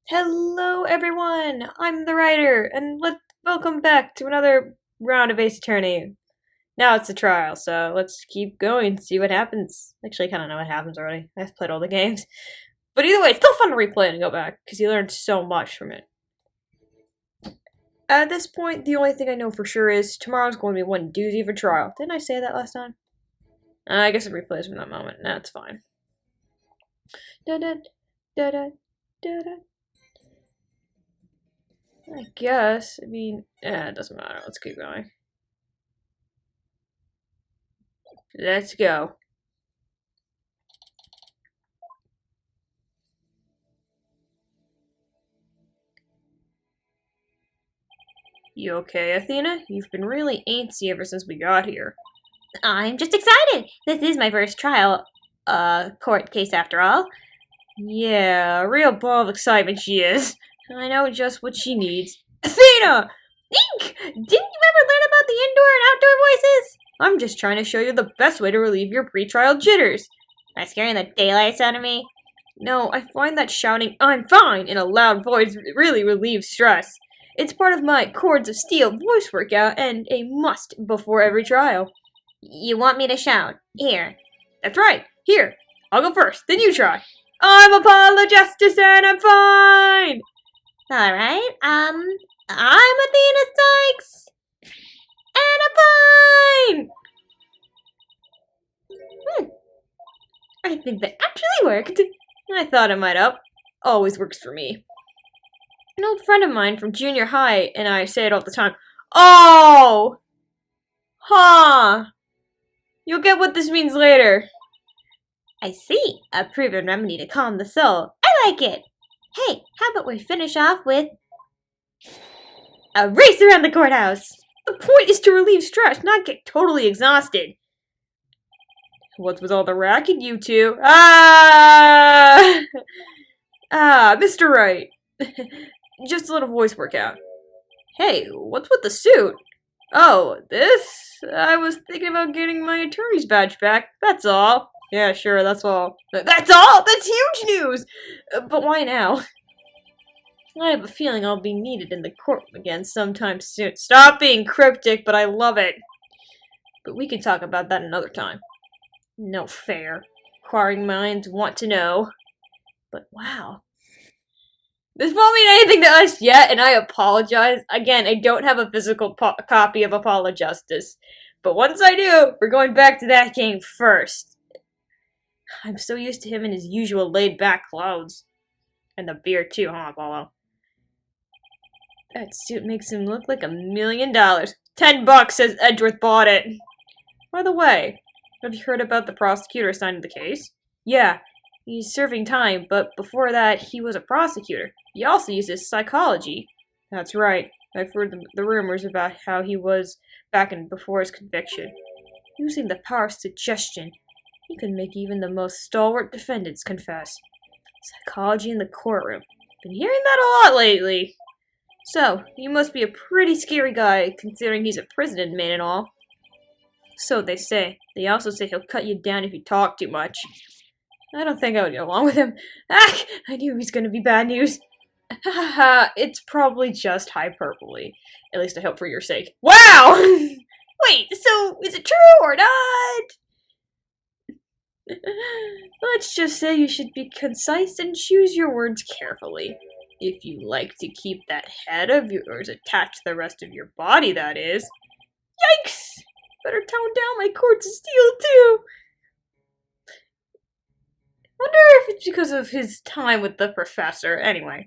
Hello, everyone. I'm the writer, and welcome back to another round of Ace Attorney. Now it's a trial, so let's keep going and see what happens. Actually, I kind of know what happens already. I've played all the games, but either way, it's still fun to replay and go back because you learn so much from it. At this point, the only thing I know for sure is tomorrow's going to be one doozy of a trial. Didn't I say that last time? I guess it replays from that moment. That's fine. Da da da da da da. I guess. It doesn't matter. Let's keep going. Let's go. You okay, Athena? You've been really antsy ever since we got here. I'm just excited. This is my first trial, court case after all. Yeah, a real ball of excitement she is. I know just what she needs. Athena! Ink! Didn't you ever learn about the indoor and outdoor voices? I'm just trying to show you the best way to relieve your pre-trial jitters. Am I scaring the daylights out of me? No, I find that shouting, "I'm fine," in a loud voice really relieves stress. It's part of my Chords of Steel voice workout and a must before every trial. You want me to shout? Here. That's right. Here, I'll go first, then you try. I'm Apollo Justice and I'm fine! Alright, I'm Athena Sykes, and I'm fine! I think that actually worked. I thought it might up. Always works for me. An old friend of mine from junior high and I say it all the time. Oh! Huh. You'll get what this means later. I see. A proven remedy to calm the soul. I like it. Hey, how about we finish off with a race around the courthouse? The point is to relieve stress, not get totally exhausted. What's with all the racket, you two? Mr. Wright. Just a little voice workout. Hey, what's with the suit? Oh, this? I was thinking about getting my attorney's badge back, that's all. Yeah, sure, that's all. That's all? That's huge news! But why now? I have a feeling I'll be needed in the courtroom again sometime soon. Stop being cryptic, but I love it. But we can talk about that another time. No fair. Inquiring minds want to know. But wow. This won't mean anything to us yet, and I apologize. Again, I don't have a physical copy of Apollo Justice. But once I do, we're going back to that game first. I'm so used to him in his usual laid-back clothes. And the beard too, huh, Apollo? That suit makes him look like $1 million. $10 says Edgeworth bought it. By the way, have you heard about the prosecutor assigned to the case? Yeah, he's serving time, but before that, he was a prosecutor. He also uses psychology. That's right. I've heard the rumors about how he was back in before his conviction. Using the power of suggestion, he can make even the most stalwart defendants confess. Psychology in the courtroom. Been hearing that a lot lately. So, you must be a pretty scary guy, considering he's a prison inmate and all. So they say. They also say he'll cut you down if you talk too much. I don't think I would get along with him. Ah! I knew he was going to be bad news. Haha, it's probably just hyperbole. At least I hope for your sake. Wow! Wait, so is it true or not? Let's just say you should be concise and choose your words carefully. If you like to keep that head of yours attached to the rest of your body, that is. Yikes! Better tone down my cords of steel, too! Wonder if it's because of his time with the professor. Anyway.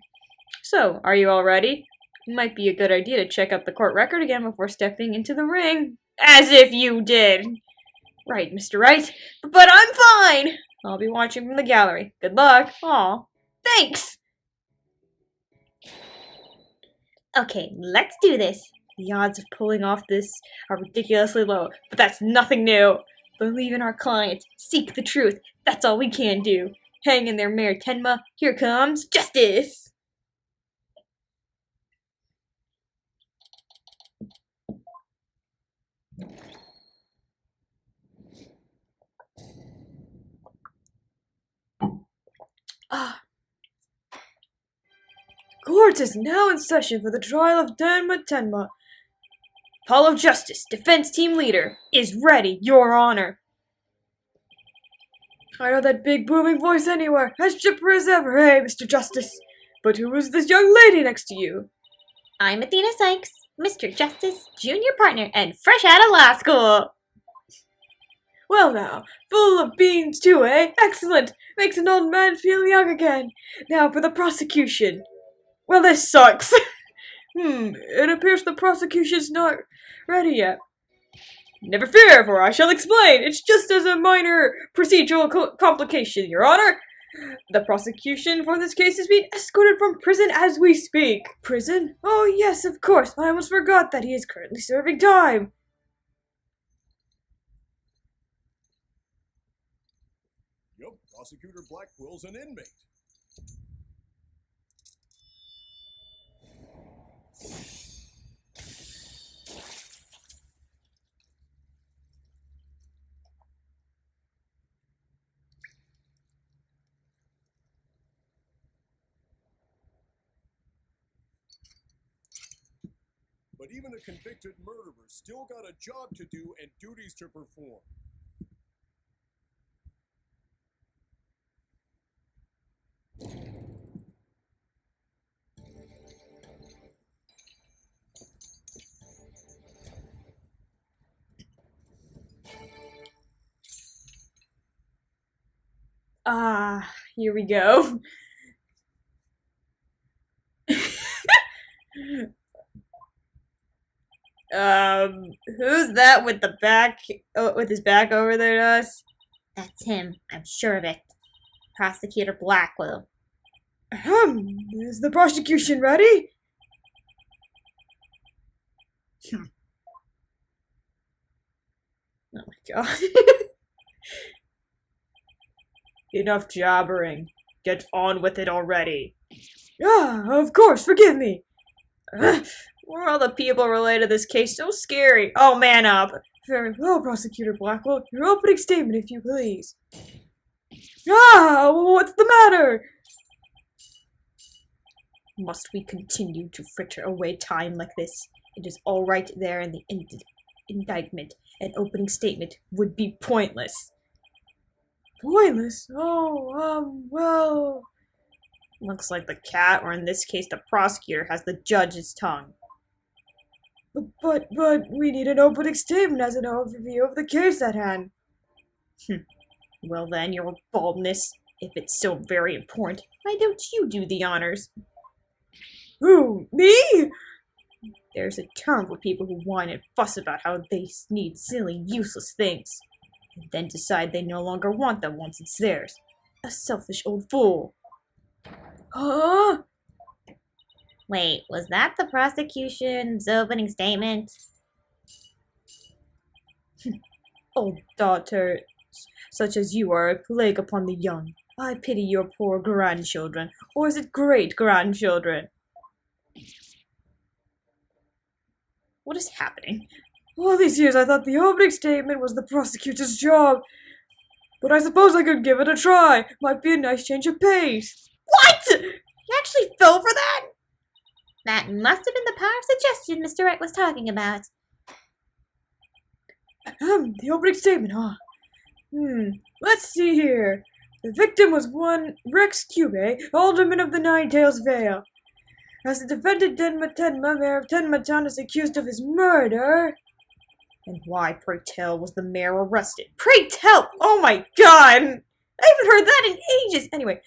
So, are you all ready? Might be a good idea to check out the court record again before stepping into the ring. As if you did! Right, Mr. Wright. But I'm fine! I'll be watching from the gallery. Good luck. Aw. Thanks! Okay, let's do this. The odds of pulling off this are ridiculously low, but that's nothing new. Believe in our client. Seek the truth. That's all we can do. Hang in there, Mayor Tenma. Here comes justice! Ah. Court is now in session for the trial of Tenma. Hall of Justice, defense team leader, is ready, Your Honor. I know that big booming voice anywhere, as chipper as ever, hey, Mr. Justice. But who is this young lady next to you? I'm Athena Sykes, Mr. Justice, junior partner, and fresh out of law school. Well now, full of beans too, eh? Excellent! Makes an old man feel young again. Now for the prosecution. Well, this sucks. It appears the prosecution's not ready yet. Never fear, for I shall explain. It's just as a minor procedural complication, Your Honor. The prosecution for this case is being escorted from prison as we speak. Prison? Oh yes, of course. I almost forgot that he is currently serving time. Yup, Prosecutor Blackwell's an inmate. But even a convicted murderer still got a job to do and duties to perform. Here we go. Who's that with the back, with his back over there to us? That's him, I'm sure of it. Prosecutor Blackwell. Is the prosecution ready? Oh my god. Enough jabbering. Get on with it already. Of course, forgive me. Were all the people related to this case so scary? Oh, man up. Very well, Prosecutor Blackwell. Your opening statement, if you please. What's the matter? Must we continue to fritter away time like this? It is all right there in the indictment. An opening statement would be pointless. Pointless? Well... Looks like the cat, or in this case the prosecutor, has the judge's tongue. But we need an opening statement as an overview of the case at hand. Well then, your baldness, if it's so very important, why don't you do the honors? Who, me? There's a term for people who whine and fuss about how they need silly, useless things, and then decide they no longer want them once it's theirs. A selfish old fool. Huh? Wait, was that the prosecution's opening statement? Old daughters, such as you are a plague upon the young. I pity your poor grandchildren, or is it great-grandchildren? What is happening? All these years I thought the opening statement was the prosecutor's job. But I suppose I could give it a try. Might be a nice change of pace. What? You actually fell for that? That must have been the power of suggestion Mr. Wright was talking about. The opening statement, huh? Let's see here. The victim was one Rex Cube, alderman of the Nine Tails Vale. As the defendant Tenma, mayor of Tenma is accused of his murder. And why, pray tell, was the mayor arrested? Pray tell! Oh my god! I haven't heard that in ages! Anyway,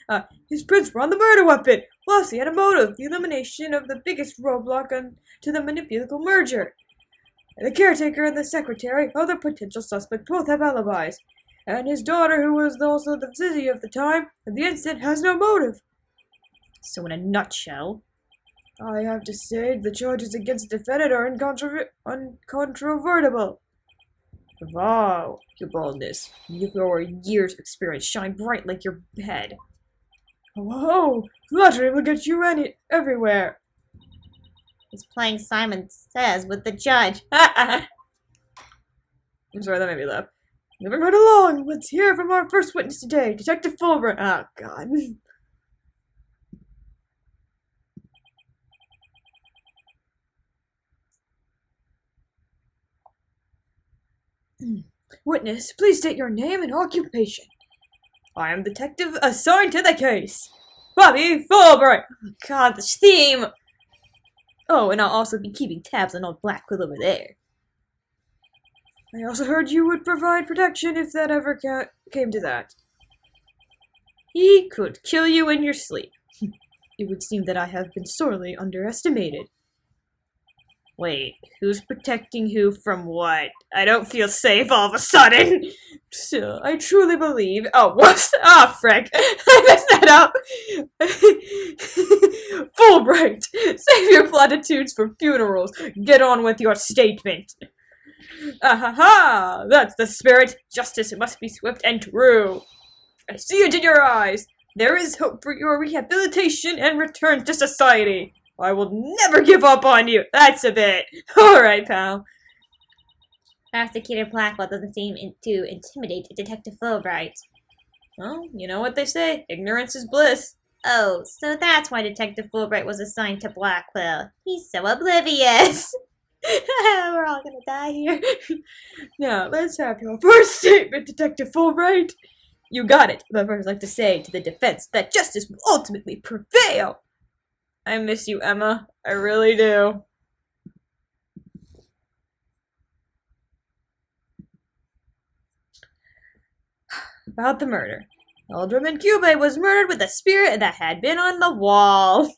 his prints were on the murder weapon. Plus, he had a motive, the elimination of the biggest roadblock to the manipulable merger. And the caretaker and the secretary, other potential suspects, both have alibis. And his daughter, who was also the Zizzy of the time, of the incident, has no motive. So in a nutshell, I have to say the charges against the defendant are uncontrovertible. Wow, your boldness. Your years of experience shine bright like your head. Whoa, flattery will get you everywhere. He's playing Simon Says with the judge. I'm sorry, that made me laugh. Moving right along, let's hear from our first witness today, Detective Fulbright. Oh, God. Witness, please state your name and occupation. I am detective assigned to the case. Bobby Fulbright. Oh God, this theme. Oh, and I'll also be keeping tabs on old Black Quill over there. I also heard you would provide protection if that ever came to that. He could kill you in your sleep. It would seem that I have been sorely underestimated. Wait, who's protecting who from what? I don't feel safe all of a sudden. Still, I truly believe. Oh, whoops! Ah, frick! I messed that up. Fulbright, save your platitudes for funerals. Get on with your statement. Ah ha ha! That's the spirit. Justice must be swift and true. I see it in your eyes. There is hope for your rehabilitation and return to society. I will never give up on you. That's a bit. Alright, pal. Prosecutor Blackwell doesn't seem to intimidate Detective Fulbright. Well, you know what they say. Ignorance is bliss. Oh, so that's why Detective Fulbright was assigned to Blackwell. He's so oblivious. We're all gonna die here. Now, let's have your first statement, Detective Fulbright. You got it. But first, I'd like to say to the defense that justice will ultimately prevail. I miss you, Emma. I really do. About the murder. Alderman Cube was murdered with a spear that had been on the wall.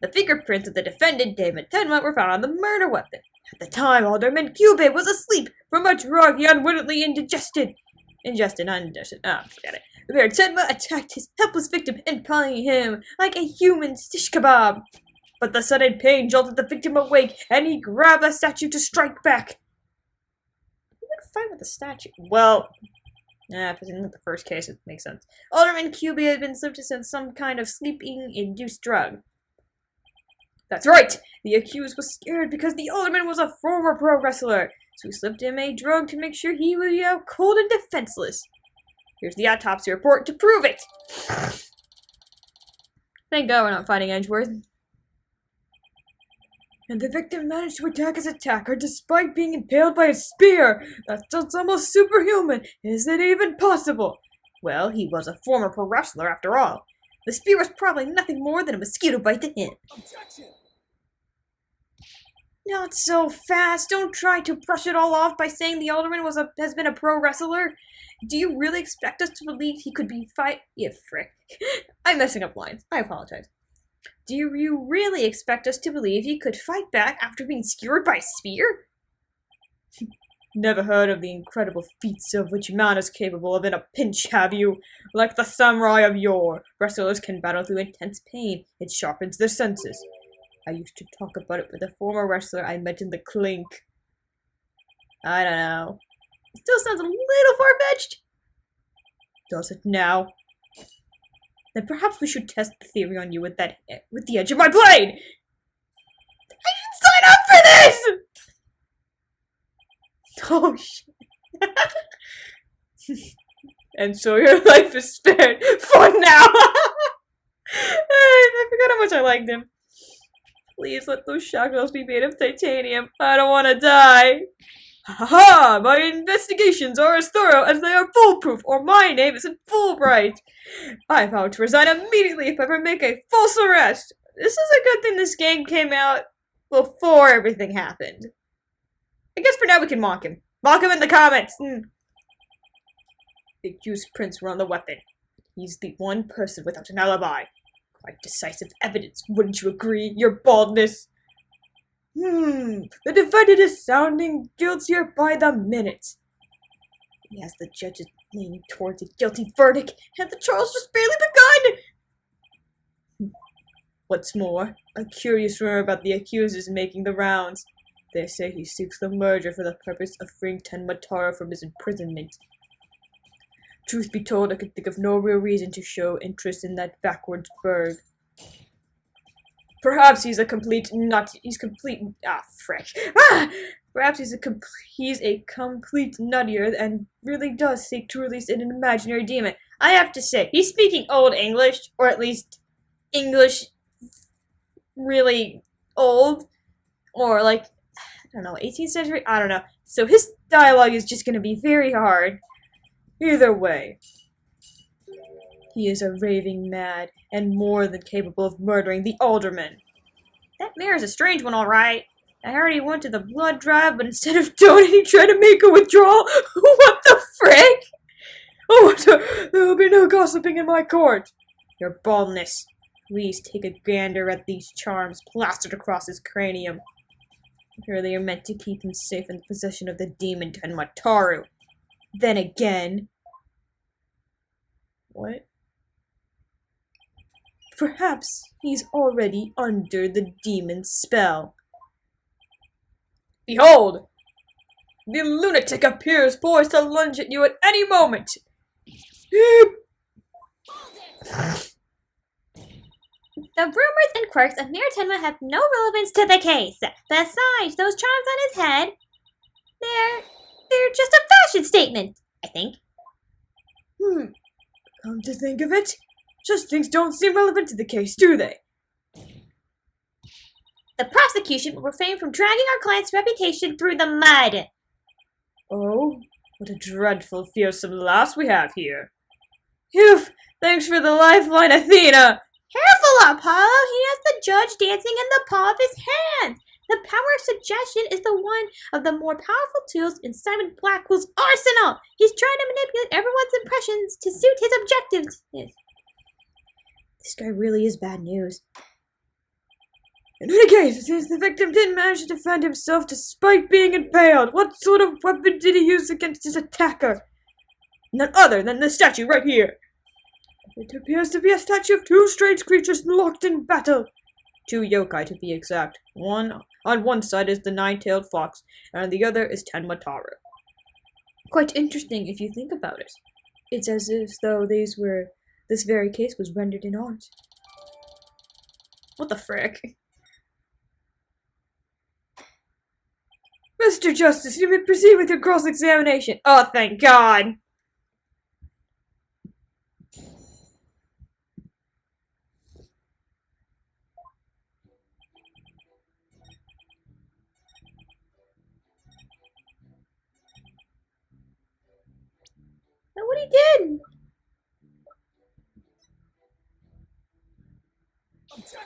The fingerprints of the defendant, David Tenma, were found on the murder weapon. At the time, Alderman Cube was asleep from a drug he unwittingly ingested. Ah, forget it. Where Tenma attacked his helpless victim, impaling him like a human shish kebab. But the sudden pain jolted the victim awake, and he grabbed the statue to strike back. Who would fight with a statue? Well, if it's in the first case, it makes sense. Alderman Cube had been subject to some kind of sleeping-induced drug. That's right! The accused was scared because the alderman was a former pro wrestler, so he slipped him a drug to make sure he would be out cold and defenseless. Here's the autopsy report to prove it! Thank God we're not fighting Edgeworth. And the victim managed to attack his attacker despite being impaled by a spear! That's almost superhuman! Is it even possible? Well, he was a former pro wrestler after all. The spear was probably nothing more than a mosquito bite to him. Objection! Not so fast. Don't try to brush it all off by saying the alderman has been a pro wrestler. Do you really expect us to believe he could be Yeah, frick. I'm messing up lines. I apologize. Do you really expect us to believe he could fight back after being skewered by a spear? Never heard of the incredible feats of which man is capable of in a pinch, have you? Like the samurai of yore, wrestlers can battle through intense pain. It sharpens their senses. I used to talk about it with a former wrestler I met in the clink. I don't know. It still sounds a little far-fetched. Does it now? Then perhaps we should test the theory on you with the edge of my blade! I didn't sign up for this! Oh, shit. And so your life is spared for now! I forgot how much I liked him. Please let those shackles be made of titanium. I don't want to die. Ha ha! My investigations are as thorough as they are foolproof, or my name isn't Fulbright. I vow to resign immediately if I ever make a false arrest. This is a good thing this game came out before everything happened. I guess for now we can mock him. Mock him in the comments! The accused prints were on the weapon. He's the one person without an alibi. Quite decisive evidence, wouldn't you agree, your baldness? The defendant is sounding guiltier by the minute. As the judge is leaning towards a guilty verdict, and the trial's just barely begun! What's more, a curious rumor about the accused is making the rounds. They say he seeks the murder for the purpose of freeing Tenmatara from his imprisonment. Truth be told, I could think of no real reason to show interest in that backwards bird. Perhaps he's a complete nut. Perhaps he's a complete nuttier and really does seek to release an imaginary demon. I have to say, he's speaking Old English, or at least English really old, or like don't know, 18th century? I don't know. So his dialogue is just gonna be very hard. Either way, he is a raving mad and more than capable of murdering the alderman. That mayor's a strange one, alright. I already went to the blood drive, but instead of donating, tried to make a withdrawal. What the frick? Oh, there will be no gossiping in my court. Your baldness. Please take a gander at these charms plastered across his cranium. Surely you're meant to keep him safe in the possession of the demon Tenmataru. Then again... What? Perhaps he's already under the demon's spell. Behold! The lunatic appears poised to lunge at you at any moment! The rumors and quirks of Mayor Tenma have no relevance to the case. Besides, those charms on his head, they're just a fashion statement, I think. Come to think of it, such things don't seem relevant to the case, do they? The prosecution will refrain from dragging our client's reputation through the mud. Oh, what a dreadful, fearsome lass we have here. Phew! Thanks for the lifeline, Athena! Careful, Apollo! He has the judge dancing in the palm of his hand! The power of suggestion is the one of the more powerful tools in Simon Blackwell's arsenal! He's trying to manipulate everyone's impressions to suit his objectives. Yes. This guy really is bad news. In any case, since the victim didn't manage to defend himself despite being impaled, what sort of weapon did he use against his attacker? None other than this statue right here. It appears to be a statue of two strange creatures locked in battle. Two yokai to be exact. On one side is the nine-tailed fox, and on the other is Tenmataru. Quite interesting if you think about it. It's as if though this very case was rendered in art. What the frick? Mr. Justice, you may proceed with your cross-examination. Oh, thank God! Look what he did!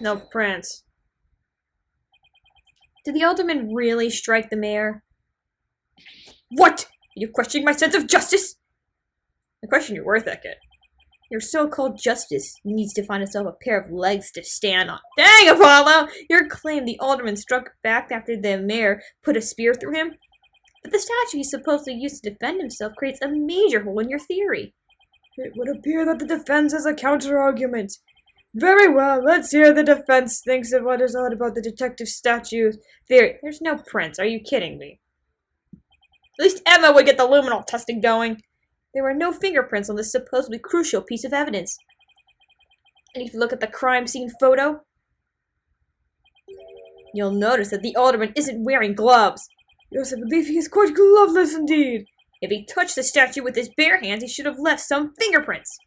No, Prince. Did the alderman really strike the mayor? What? Are you questioning my sense of justice? I question your worth, Eket. Your so-called justice needs to find itself a pair of legs to stand on. Dang, Apollo! Your claim the alderman struck back after the mayor put a spear through him? But the statue he's supposedly used to defend himself creates a major hole in your theory. It would appear that the defense has a counter-argument. Very well, let's hear the defense thinks of what is odd about the detective statue's theory. There's no prints, are you kidding me? At least Emma would get the luminol testing going. There were no fingerprints on this supposedly crucial piece of evidence. And if you look at the crime scene photo, you'll notice that the alderman isn't wearing gloves. Yes, I believe he is quite gloveless indeed. If he touched the statue with his bare hands, he should have left some fingerprints.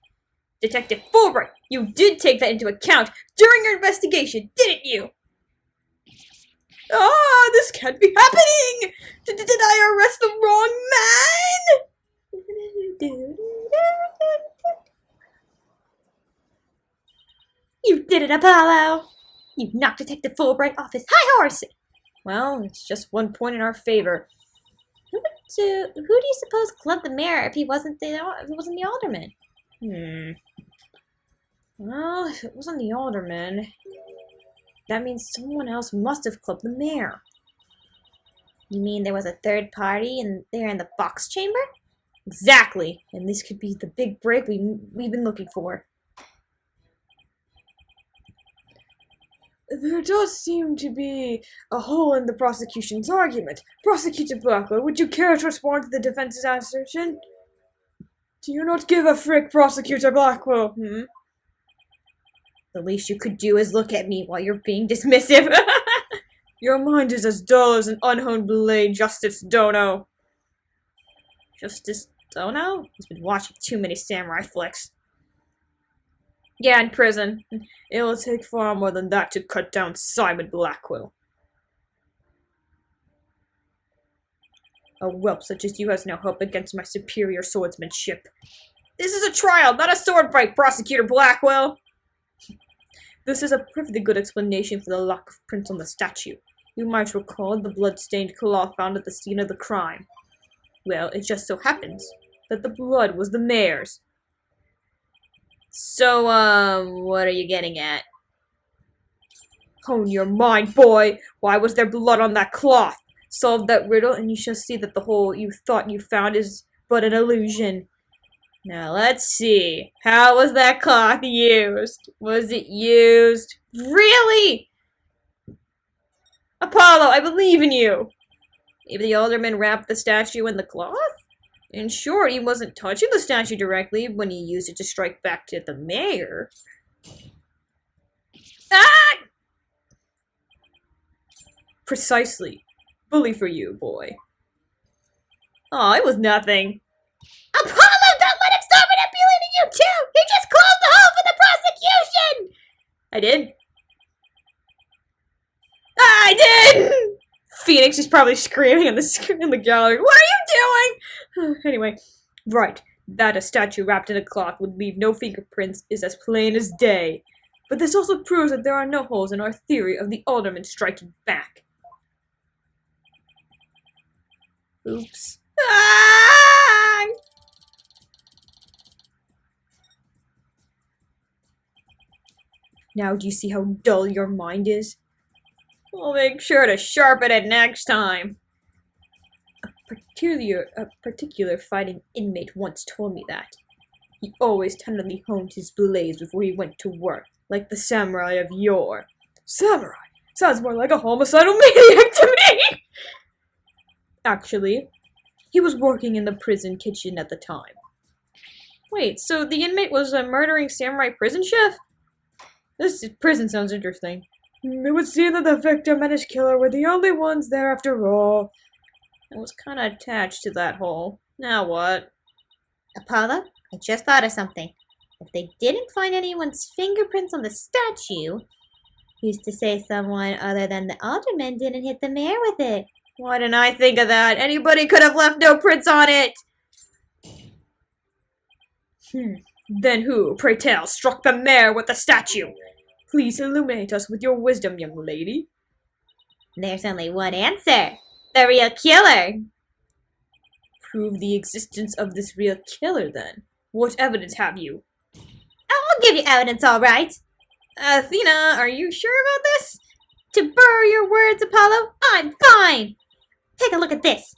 Detective Fulbright, you did take that into account during your investigation, didn't you? Ah, this can't be happening! Did I arrest the wrong man? You did it, Apollo! You knocked Detective Fulbright off his high horse! Well, it's just 1 point in our favor. Who do you suppose clubbed the mayor if he wasn't the alderman? Well, if it wasn't the alderman, that means someone else must have clubbed the mayor. You mean there was a third party there in the box chamber? Exactly, and this could be the big break we've been looking for. There does seem to be a hole in the prosecution's argument. Prosecutor Blackwell, would you care to respond to the defense's assertion? Do you not give a frick, Prosecutor Blackwell? The least you could do is look at me while you're being dismissive. Your mind is as dull as an unhoned blade, Justice Dono. Justice Dono? He's been watching too many samurai flicks. Yeah, in prison. It'll take far more than that to cut down Simon Blackwell. A whelp such as you has no hope against my superior swordsmanship. This is a trial, not a sword fight, Prosecutor Blackwell! This is a perfectly good explanation for the lack of prints on the statue. You might recall the blood-stained cloth found at the scene of the crime. Well, it just so happens that the blood was the mayor's. So, what are you getting at? Hone your mind, boy! Why was there blood on that cloth? Solve that riddle and you shall see that the hole you thought you found is but an illusion. Now let's see. How was that cloth used? Was it used? Really? Apollo, I believe in you! Maybe the alderman wrapped the statue in the cloth? In short, he wasn't touching the statue directly when he used it to strike back at the mayor. Ah! Precisely. Bully for you, boy. Oh, it was nothing. Apollo, don't let him start manipulating you too! He just closed the hole for the prosecution! I did. I did! Phoenix is probably screaming in the gallery. What are you doing? Anyway, right. That a statue wrapped in a cloth would leave no fingerprints is as plain as day. But this also proves that there are no holes in our theory of the alderman striking back. Oops. Ah! Now do you see how dull your mind is? I'll make sure to sharpen it next time. A particular fighting inmate once told me that. He always tenderly honed his blades before he went to work, like the samurai of yore. Samurai? Sounds more like a homicidal maniac to me! Actually, he was working in the prison kitchen at the time. Wait, so the inmate was a murdering samurai prison chef? This prison sounds interesting. It would seem that the victim and his killer were the only ones there after all. I was kind of attached to that hole. Now what? Apollo, I just thought of something. If they didn't find anyone's fingerprints on the statue, who's to say someone other than the alderman didn't hit the mayor with it? Why didn't I think of that? Anybody could have left no prints on it! Then who, pray tell, struck the mayor with the statue? Please illuminate us with your wisdom, young lady. There's only one answer. The real killer. Prove the existence of this real killer, then. What evidence have you? I'll give you evidence, all right. Athena, are you sure about this? To borrow your words, Apollo, I'm fine. Take a look at this.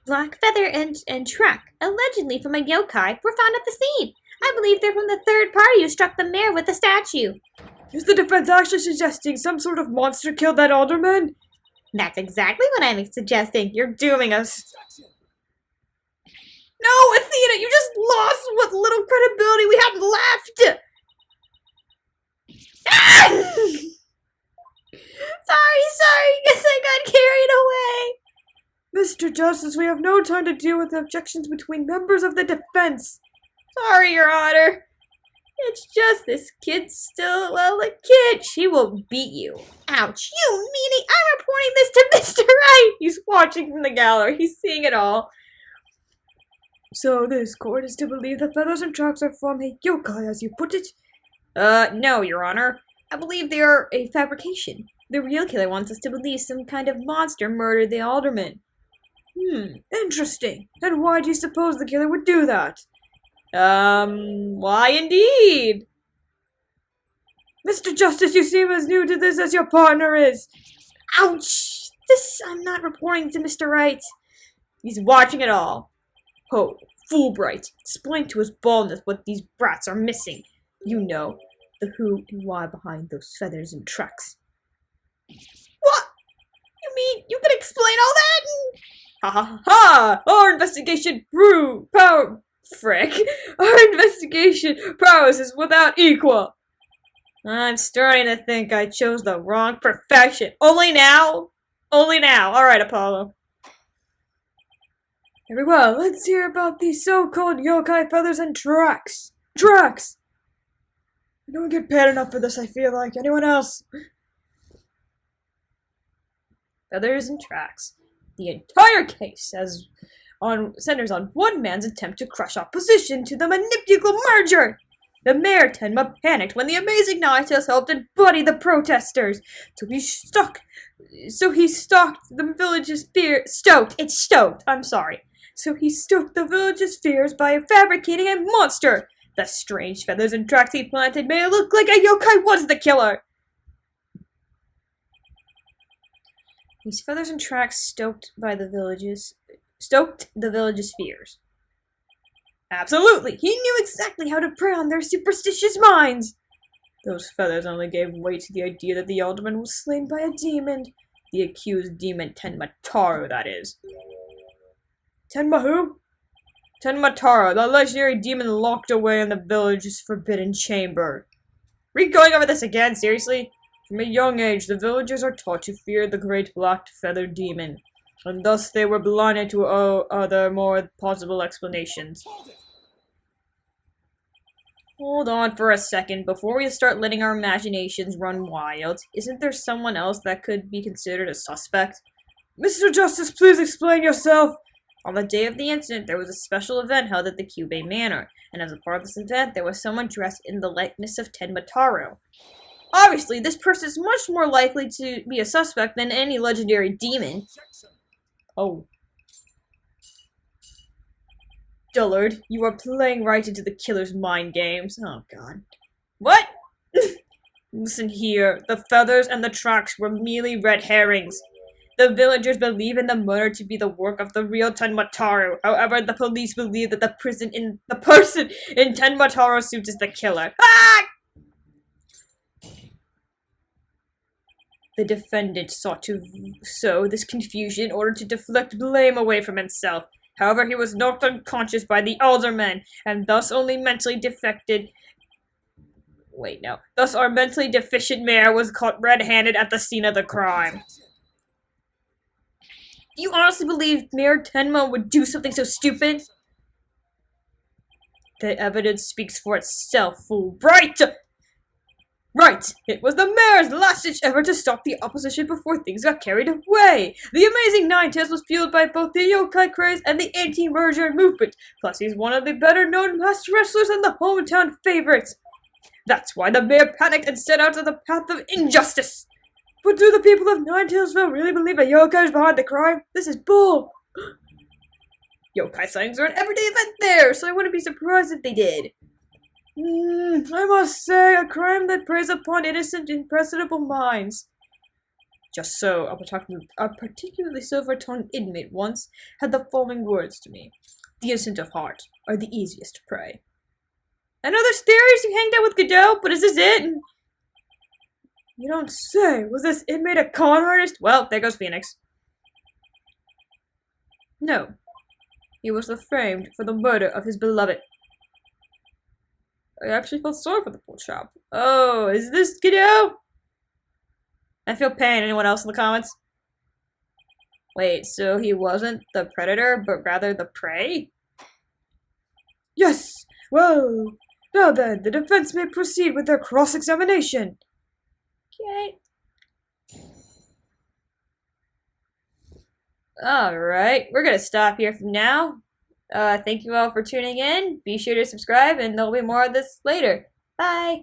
Black feather and track, allegedly from a yokai, were found at the scene. I believe they're from the third party who struck the mayor with the statue. Is the defense actually suggesting some sort of monster killed that alderman? That's exactly what I'm suggesting. You're dooming us. No, Athena, you just lost what little credibility we had left! Sorry, guess I got carried away. Mr. Justice, we have no time to deal with objections between members of the defense. Sorry, Your Honor. It's just this kid's still, well, a kid. She will beat you. Ouch, you meanie. I'm reporting this to Mr. Wright. He's watching from the gallery. He's seeing it all. So this court is to believe that feathers and tracks are from a yokai, as you put it? No, Your Honor. I believe they are a fabrication. The real killer wants us to believe some kind of monster murdered the alderman. Interesting. And why do you suppose the killer would do that? Why indeed? Mr. Justice, you seem as new to this as your partner is. Ouch! I'm not reporting to Mr. Wright. He's watching it all. Ho, Fulbright, explain to his baldness what these brats are missing. You know, the who and why behind those feathers and tracks. What? You mean you can explain all that? Ha ha ha! Our investigation power. Frick. Our investigation prowess is without equal. I'm starting to think I chose the wrong profession. Only now? Only now. Alright, Apollo. Very well, let's hear about these so-called yokai feathers and tracks. Tracks! I don't get paid enough for this, I feel like. Anyone else? Feathers and tracks. The entire case centers on one man's attempt to crush opposition to the manipulable merger. The mayor Tenma panicked when the amazing Ninetales helped embody the protesters, so he stalked the village's So he stoked the village's fears by fabricating a monster. The strange feathers and tracks he planted made it look like a yokai was the killer. These feathers and tracks stoked the village's fears. Absolutely! He knew exactly how to prey on their superstitious minds! Those feathers only gave weight to the idea that the alderman was slain by a demon. The accused demon Tenma-Taro, that is. Tenma who? Tenma-Taro, the legendary demon locked away in the village's forbidden chamber. Are we going over this again, seriously? From a young age, the villagers are taught to fear the great black feathered demon, and thus they were blinded to other more possible explanations. Hold on for a second, before we start letting our imaginations run wild, isn't there someone else that could be considered a suspect? Mr. Justice, please explain yourself! On the day of the incident, there was a special event held at the Kyubei Manor, and as a part of this event, there was someone dressed in the likeness of Tenma-Taro. Obviously, this person is much more likely to be a suspect than any legendary demon. Oh. Dullard, you are playing right into the killer's mind games. Oh, God. What? Listen here, the feathers and the tracks were merely red herrings. The villagers believe in the murder to be the work of the real Tenma-Taro. However, the police believe that the person in Tenma-Taro's suit is the killer. Ah! The defendant sought to sow this confusion in order to deflect blame away from himself. However, he was knocked unconscious by the alderman, and thus only mentally defected. Wait, no. Thus our mentally deficient mayor was caught red-handed at the scene of the crime. Do you honestly believe Mayor Tenma would do something so stupid? The evidence speaks for itself, fool. Right! Right! It was the mayor's last-ditch effort to stop the opposition before things got carried away! The amazing Ninetales was fueled by both the yokai craze and the anti-merger movement, plus he's one of the better-known masked wrestlers and the hometown favorites! That's why the mayor panicked and set out on the path of injustice! But do the people of Ninetales really believe a yokai is behind the crime? This is bull! Yokai sightings are an everyday event there, so I wouldn't be surprised if they did. I must say, a crime that preys upon innocent, impressionable minds. Just so, a particularly silver-tongued inmate once had the following words to me. The innocent of heart are the easiest to prey. I know there's theories you hanged out with Godot, but is this it? You don't say. Was this inmate a con artist? Well, there goes Phoenix. No. He was framed for the murder of his beloved. I actually felt sorry for the poor chap. Oh, is this Godot? I feel pain. Anyone else in the comments? Wait, so he wasn't the predator, but rather the prey? Yes! Well, now then, the defense may proceed with their cross-examination. Okay. Alright, we're gonna stop here from now. Thank you all for tuning in. Be sure to subscribe, and there'll be more of this later. Bye!